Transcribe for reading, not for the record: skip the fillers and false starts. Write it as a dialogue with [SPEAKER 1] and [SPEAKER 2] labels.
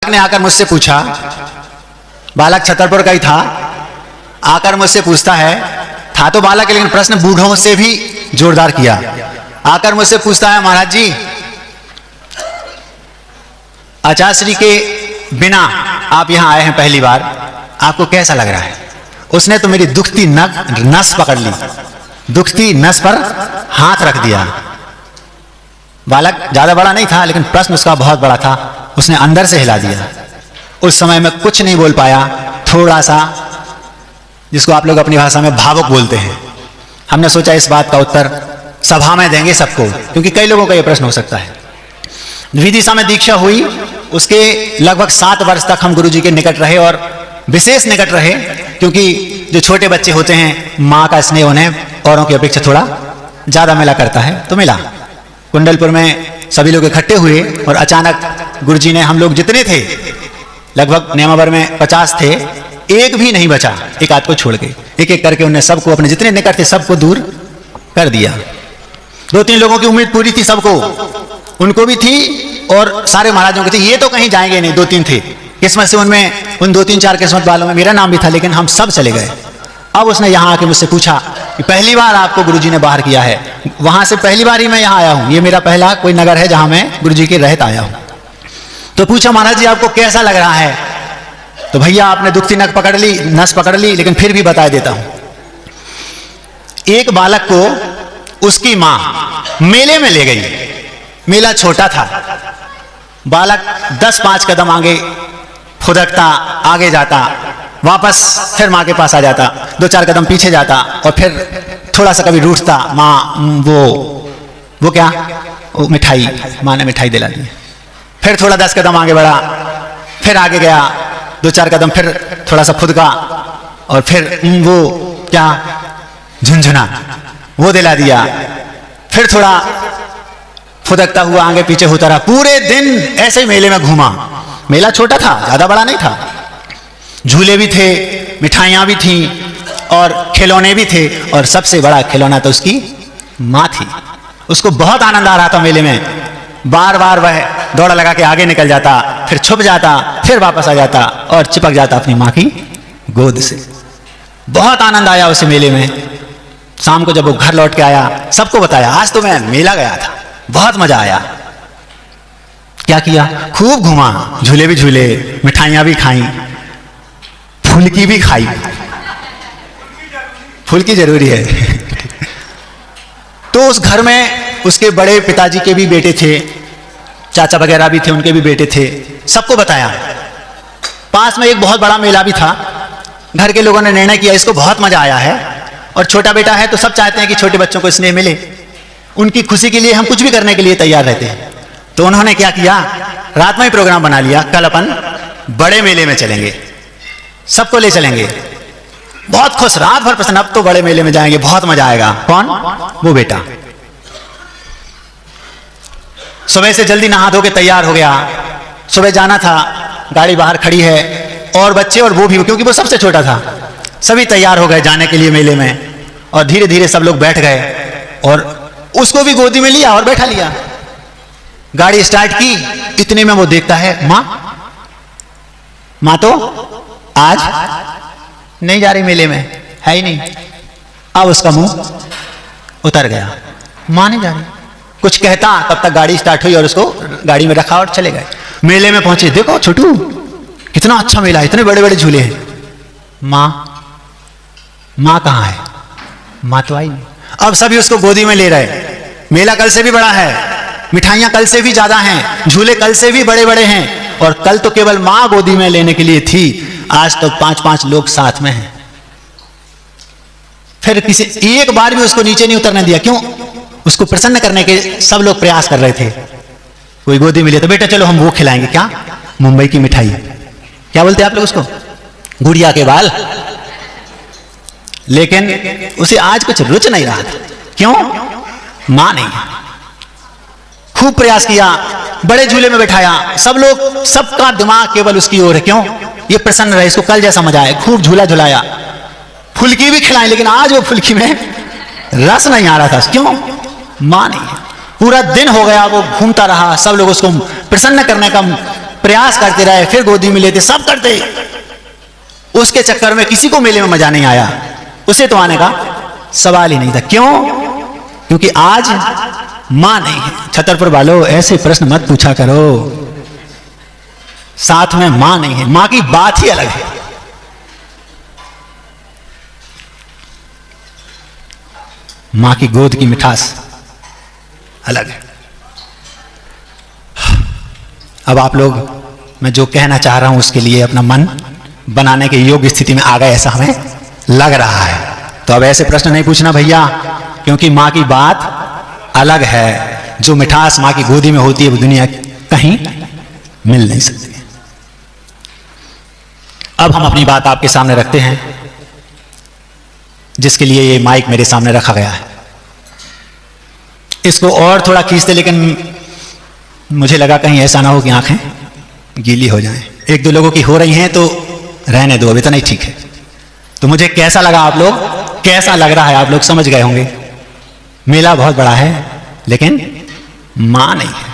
[SPEAKER 1] बालक ने आकर मुझसे पूछा, बालक छतरपुर का ही था, आकर मुझसे पूछता है, था तो बालक लेकिन प्रश्न बूढ़ों से भी जोरदार किया। आकर मुझसे पूछता है, महाराज जी आचार्य के बिना आप यहां आए हैं पहली बार, आपको कैसा लग रहा है? उसने तो मेरी दुखती नस पकड़ ली, दुखती नस पर हाथ रख दिया। बालक ज्यादा बड़ा नहीं था लेकिन प्रश्न उसका बहुत बड़ा था, उसने अंदर से हिला दिया। उस समय मैं कुछ नहीं बोल पाया, थोड़ा सा, जिसको आप लोग अपनी भाषा में भावुक बोलते हैं। हमने सोचा इस बात का उत्तर सभा में देंगे सबको, क्योंकि कई लोगों का यह प्रश्न हो सकता है। विदिशा में दीक्षा हुई, उसके लगभग 7 वर्ष तक हम गुरुजी के निकट रहे और विशेष निकट रहे, क्योंकि जो छोटे बच्चे होते हैं माँ का स्नेह उन्हें औरों की अपेक्षा थोड़ा ज्यादा मिला करता है, तो मिला। कुंडलपुर में सभी लोग इकट्ठे हुए और अचानक गुरुजी ने, हम लोग जितने थे लगभग नियमावर में 50 थे, एक भी नहीं बचा, एक आध को छोड़ के, एक एक करके उन्हें सबको अपने जितने निकट थे सबको दूर कर दिया। 2-3 लोगों की उम्मीद पूरी थी सबको, उनको भी थी और सारे महाराजों की थी, ये तो कहीं जाएंगे नहीं। 2-3 थे, किस्मत से उनमें, उन 2-3-4 किस्मत वालों में मेरा नाम भी था, लेकिन हम सब चले गए। अब उसने यहाँ आके मुझसे पूछा कि पहली बार आपको गुरुजी ने बाहर किया है। वहां से पहली बार ही मैं यहाँ आया हूँ, ये मेरा पहला कोई नगर है जहां मैं गुरुजी के रहत आया हूँ। तो पूछा, महाराज जी आपको कैसा लग रहा है? तो भैया आपने दुखती नस पकड़ ली, लेकिन फिर भी बता देता हूं। एक बालक को उसकी मां मेले में ले गई, मेला छोटा था, बालक 10-5 कदम आगे फुदकता, आगे जाता, वापस फिर मां के पास आ जाता, 2-4 कदम पीछे जाता और फिर थोड़ा सा कभी रूठता, मां वो क्या, वो मिठाई, मां ने मिठाई दिला दी। फिर थोड़ा 10 कदम आगे बढ़ा, फिर आगे गया, 2-4 कदम फिर थोड़ा सा फुदका और फिर वो क्या, झुनझुना, वो दिला दिया। फिर थोड़ा फुदकता हुआ आगे पीछे होता रहा। पूरे दिन ऐसे ही मेले में घूमा। मेला छोटा था, ज्यादा बड़ा नहीं था, झूले भी थे, मिठाइयां भी थी और खिलौने भी थे, और सबसे बड़ा खिलौना तो उसकी मां थी। उसको बहुत आनंद आ रहा था मेले में। बार बार वह दौड़ा लगा के आगे निकल जाता, फिर छुप जाता, फिर वापस आ जाता और चिपक जाता अपनी मां की गोद से। बहुत आनंद आया उसे मेले में। शाम को जब वो घर लौट के आया, सबको बताया, आज तो मैं मेला गया था, बहुत मजा आया। क्या किया? खूब घुमा, झूले भी झूले, मिठाइयां भी खाई, फुल्की भी खाई। फुल्की जरूरी है। तो उस घर में उसके बड़े पिताजी के भी बेटे थे, चाचा वगैरह भी थे, उनके भी बेटे थे, सबको बताया। पास में एक बहुत बड़ा मेला भी था। घर के लोगों ने निर्णय किया इसको बहुत मजा आया है और छोटा बेटा है तो सब चाहते हैं कि छोटे बच्चों को स्नेह मिले, उनकी खुशी के लिए हम कुछ भी करने के लिए तैयार रहते हैं। तो उन्होंने क्या किया, रात में ही प्रोग्राम बना लिया, कल अपन बड़े मेले में चलेंगे, सबको ले चलेंगे। बहुत खुश, रात भर प्रसन्न, अब तो बड़े मेले में जाएंगे, बहुत मजा आएगा। कौन? वो बेटा। सुबह से जल्दी नहा धो के तैयार हो गया, सुबह जाना था, गाड़ी बाहर खड़ी है और बच्चे और वो भी, क्योंकि वो सबसे छोटा था, सभी तैयार हो गए जाने के लिए मेले में। और धीरे धीरे सब लोग बैठ गए और उसको भी गोदी में लिया और बैठा लिया। गाड़ी स्टार्ट की, इतने में वो देखता है मां तो आज नहीं जा रही मेले में, है ही नहीं। अब उसका मुंह उतर गया, मां नहीं जा रही। कुछ कहता, तब तक गाड़ी स्टार्ट हुई और उसको गाड़ी में रखा और चले गए। मेले में पहुंचे, देखो छोटू कितना अच्छा मेला है, इतने बड़े बड़े झूले हैं। मां कहां है? मां तो आई नहीं। अब सभी उसको गोदी में ले रहे। मेला कल से भी बड़ा है, मिठाइयां कल से भी ज्यादा हैं, झूले कल से भी बड़े बड़े हैं, और कल तो केवल मां गोदी में लेने के लिए थी, आज तो 5-5 लोग साथ में हैं। फिर किसी एक बार भी उसको नीचे नहीं उतरने दिया। क्यों? उसको प्रसन्न करने के सब लोग प्रयास कर रहे थे। कोई गोदी मिले तो बेटा चलो हम वो खिलाएंगे, क्या? मुंबई की मिठाई, क्या बोलते हैं आप लोग उसको? गुड़िया के बाल। लेकिन उसे आज कुछ रुच नहीं रहा था। क्यों? मां नहीं। खूब प्रयास किया, बड़े झूले में बैठाया, सब लोग, सबका दिमाग केवल उसकी ओर है। क्यों? ये प्रसन्न रहे, इसको कल जैसा मजा आए। खूब झूला झुलाया, फुल्की भी खिलाई, लेकिन आज वो फुल्की में रस नहीं आ रहा था। क्यों? मां नहीं है। पूरा दिन हो गया वो घूमता रहा, सब लोग उसको प्रसन्न करने का प्रयास करते रहे, फिर गोदी में लेते, सब करते, उसके चक्कर में किसी को मेले में मजा नहीं आया, उसे तो आने का सवाल ही नहीं था। क्यों? क्योंकि आज मां नहीं है। छतरपुर वालों, ऐसे प्रश्न मत पूछा करो, साथ में मां नहीं है, मां की बात ही अलग है। मां की गोद की मिठास अलग है। अब आप लोग, मैं जो कहना चाह रहा हूं उसके लिए अपना मन बनाने के योग्य स्थिति में आ गए, ऐसा हमें लग रहा है। तो अब ऐसे प्रश्न नहीं पूछना भैया, क्योंकि मां की बात अलग है। जो मिठास मां की गोदी में होती है वो दुनिया कहीं मिल नहीं सकती। अब हम अपनी बात आपके सामने रखते हैं, जिसके लिए ये माइक मेरे सामने रखा गया है। इसको और थोड़ा खींचते, लेकिन मुझे लगा कहीं ऐसा ना हो कि आंखें गीली हो जाएं। एक दो लोगों की हो रही हैं तो रहने दो, अभी तो नहीं ठीक है। तो मुझे कैसा लगा, आप लोग कैसा लग रहा है, आप लोग समझ गए होंगे। मेला बहुत बड़ा है, लेकिन मां नहीं है।